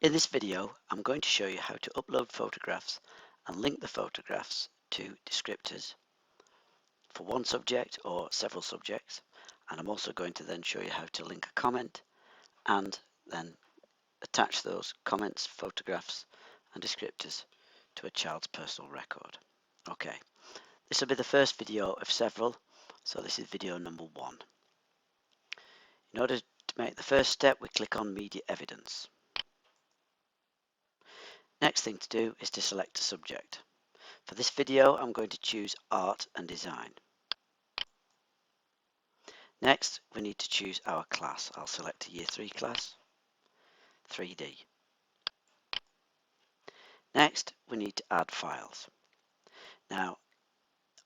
In this video, I'm going to show you how to upload photographs and link the photographs to descriptors for one subject or several subjects. And I'm also going to then show you how to link a comment and then attach those comments, photographs and descriptors to a child's personal record. Okay, this will be the first video of several, so this is video number 1. In order to make the first step, we click on Media Evidence. Next thing to do is to select a subject. For this video, I'm going to choose Art and Design. Next, we need to choose our class. I'll select a Year 3 class, 3D. Next, we need to add files. Now,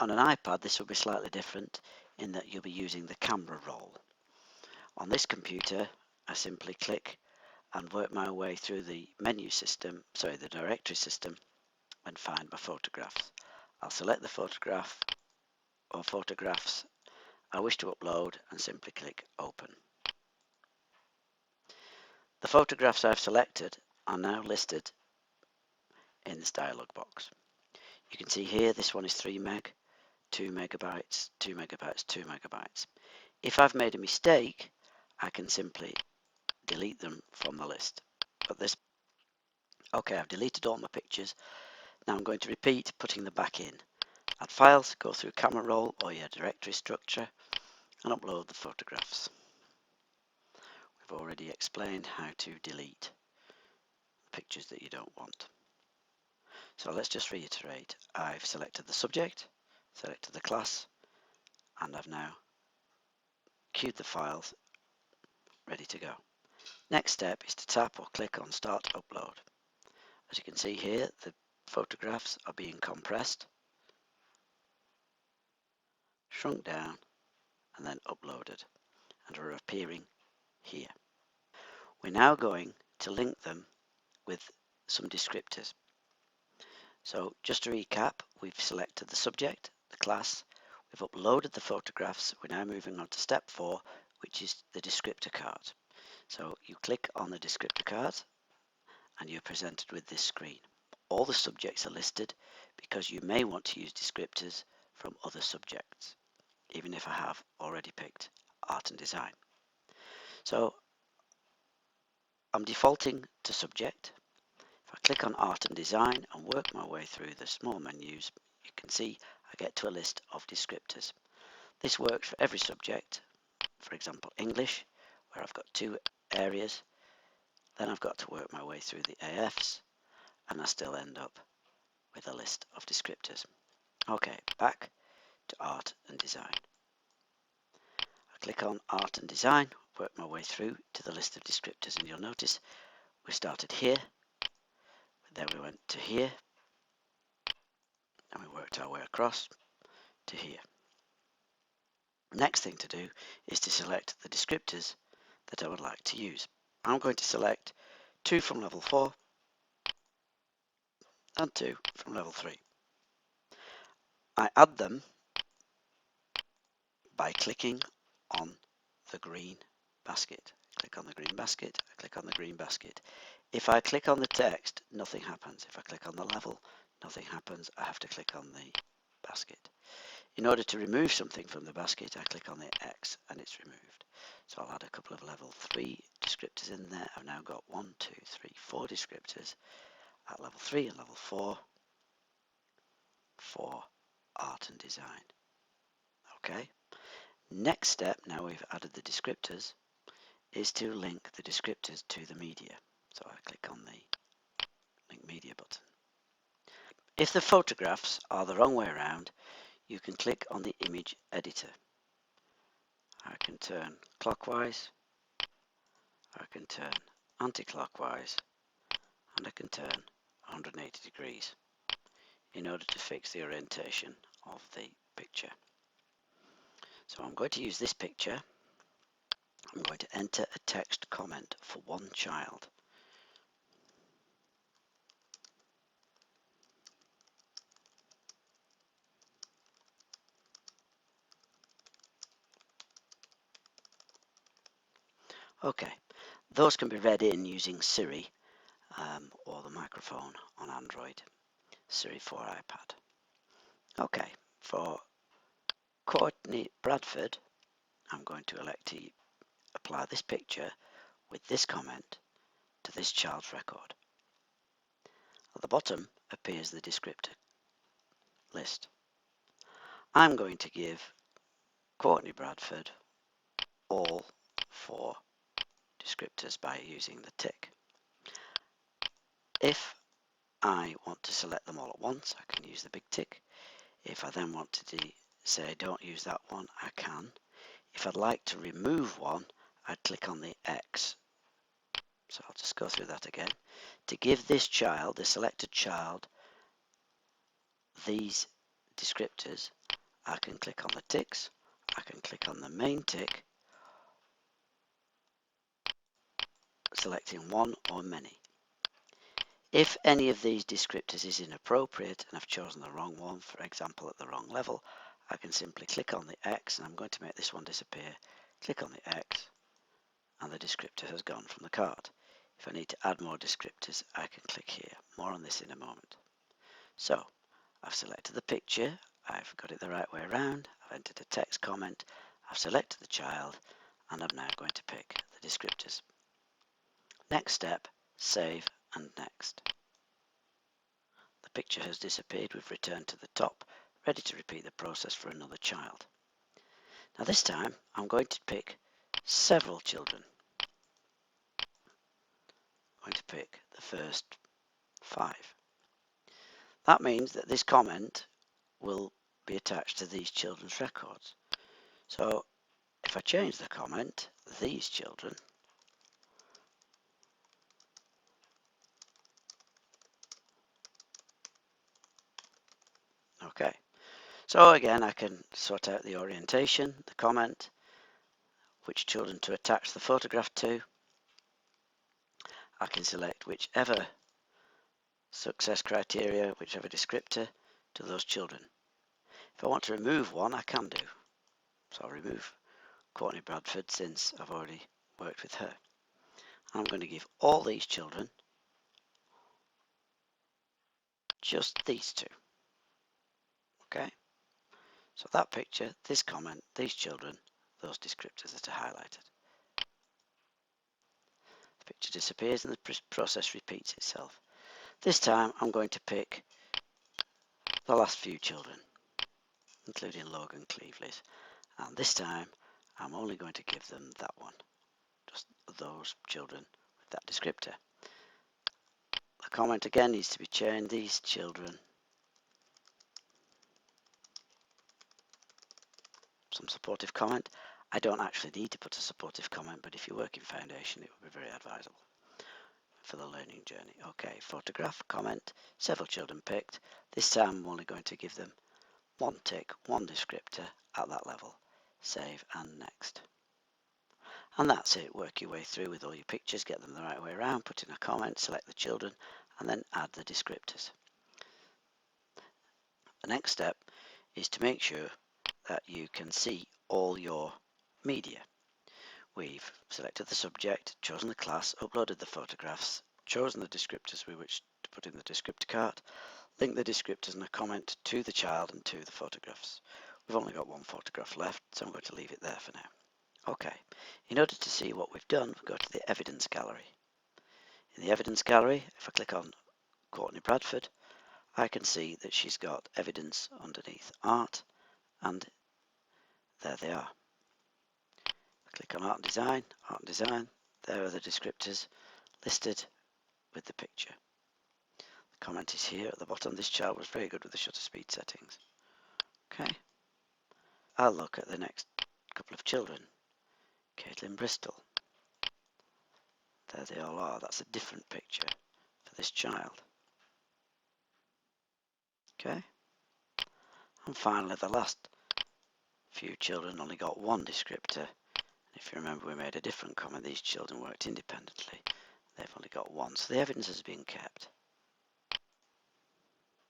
on an iPad, this will be slightly different in that you'll be using the camera roll. On this computer, I simply click and work my way through the menu system, the directory system, and find my photographs. I'll select the photograph or photographs I wish to upload and simply click Open. The photographs I've selected are now listed in this dialog box. You can see here this one is 3 meg, 2 megabytes, 2 megabytes, 2 megabytes. If I've made a mistake, I can simply delete them from the list. Okay, I've deleted all my pictures. Now I'm going to repeat putting them back in. Add files, go through camera roll or your directory structure and upload the photographs. We've already explained how to delete pictures that you don't want. So let's just reiterate. I've selected the subject, selected the class, and I've now queued the files ready to go. Next step is to tap or click on Start Upload. As you can see here, the photographs are being compressed, shrunk down, and then uploaded, and are appearing here. We're now going to link them with some descriptors. So just to recap, we've selected the subject, the class, we've uploaded the photographs. We're now moving on to step 4, which is the descriptor card. So you click on the descriptor card and you're presented with this screen. All the subjects are listed because you may want to use descriptors from other subjects, even if I have already picked Art and Design. So I'm defaulting to subject. If I click on Art and Design and work my way through the small menus, you can see I get to a list of descriptors. This works for every subject. For example, English, where I've got 2 areas. Then I've got to work my way through the AFs, and I still end up with a list of descriptors. Okay, back to Art and Design. I click on Art and Design, work my way through to the list of descriptors, and you'll notice we started here, then we went to here, and we worked our way across to here. Next thing to do is to select the descriptors that I would like to use. I'm going to select 2 from level 4 and 2 from level 3. I add them by clicking on the green basket. Click on the green basket, I click on the green basket. If I click on the text, nothing happens. If I click on the level, nothing happens. I have to click on the basket. In order to remove something from the basket, I click on the X and it's removed. So I'll add a couple of level 3 descriptors in there. I've now got 1, 2, 3, 4 descriptors at level 3 and level 4 for Art and Design. Okay. Next step, now we've added the descriptors, is to link the descriptors to the media. So I click on the Link Media button. If the photographs are the wrong way around, you can click on the image editor. I can turn clockwise, I can turn anti-clockwise, and I can turn 180 degrees in order to fix the orientation of the picture. So I'm going to use this picture. I'm going to enter a text comment for one child. Okay, those can be read in using Siri or the microphone on Android, Siri for iPad. Okay, for Courtney Bradford, I'm going to elect to apply this picture with this comment to this child's record. At the bottom appears the descriptor list. I'm going to give Courtney Bradford all 4 descriptors by using the tick. If I want to select them all at once, I can use the big tick. If I then want to say don't use that one, I can. If I'd like to remove one, I'd click on the X. So I'll just go through that again. To give this child, the selected child, these descriptors, I can click on the ticks, I can click on the main tick, selecting one or many. If any of these descriptors is inappropriate and I've chosen the wrong one, for example at the wrong level, I can simply click on the X, and I'm going to make this one disappear. Click on the X and the descriptor has gone from the card. If I need to add more descriptors, I can click here. More on this in a moment. So I've selected the picture, I've got it the right way around, I've entered a text comment, I've selected the child, and I'm now going to pick the descriptors. Next step, save and next. The picture has disappeared, we've returned to the top, ready to repeat the process for another child. Now this time I'm going to pick several children. I'm going to pick the first 5. That means that this comment will be attached to these children's records. So if I change the comment, these children, okay. So again, I can sort out the orientation, the comment, which children to attach the photograph to. I can select whichever success criteria, whichever descriptor to those children. If I want to remove one, I can do. So I'll remove Courtney Bradford since I've already worked with her. I'm going to give all these children just these 2. Okay? So that picture, this comment, these children, those descriptors that are highlighted. The picture disappears and the process repeats itself. This time I'm going to pick the last few children, including Logan Cleveley's. And this time I'm only going to give them that one. Just those children with that descriptor. The comment again needs to be changed. These children. Some supportive comment. I don't actually need to put a supportive comment, but if you work in Foundation, it would be very advisable for the learning journey. Okay, photograph, comment, several children picked. This time I'm only going to give them 1 tick, 1 descriptor at that level. Save and next. And that's it. Work your way through with all your pictures, get them the right way around, put in a comment, select the children, and then add the descriptors. The next step is to make sure that you can see all your media. We've selected the subject, chosen the class, uploaded the photographs, chosen the descriptors with which to put in the descriptor card, linked the descriptors and a comment to the child and to the photographs. We've only got 1 photograph left, so I'm going to leave it there for now. Okay, in order to see what we've done, we go to the evidence gallery. In the evidence gallery, if I click on Courtney Bradford, I can see that she's got evidence underneath art, and there they are. Click on art and design, there are the descriptors listed with the picture. The comment is here at the bottom. This child was very good with the shutter speed settings. Okay, I'll look at the next couple of children. Caitlin Bristol. There they all are. That's a different picture for this child. Okay, and finally the last few children only got 1 descriptor. If you remember, we made a different comment. These children worked independently. They've only got 1, so the evidence has been kept.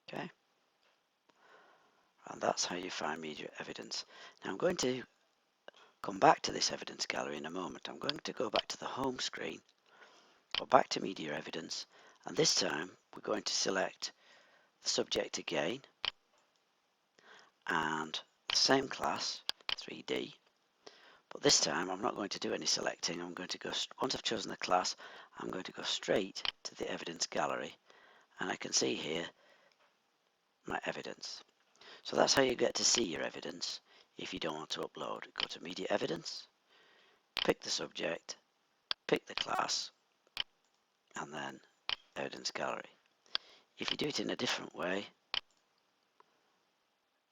Okay, and that's how you find media evidence. Now I'm going to come back to this evidence gallery in a moment. I'm going to go back to the home screen, go back to media evidence, And this time we're going to select the subject again and the same class, 3D, but this time I'm not going to do any selecting. I'm going to go, once I've chosen the class, I'm going to go straight to the evidence gallery, and I can see here my evidence. So that's how you get to see your evidence if you don't want to upload. Go to Media Evidence, pick the subject, pick the class, and then Evidence Gallery. If you do it in a different way,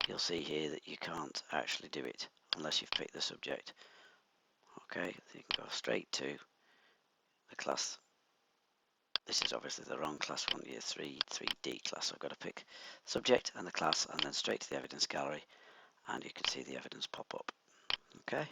you'll see here that you can't actually do it unless you've picked the subject. Okay, you can go straight to the class. This is obviously the wrong class 1 year 3D class. I've got to pick subject and the class and then straight to the evidence gallery, and you can see the evidence pop up. Okay.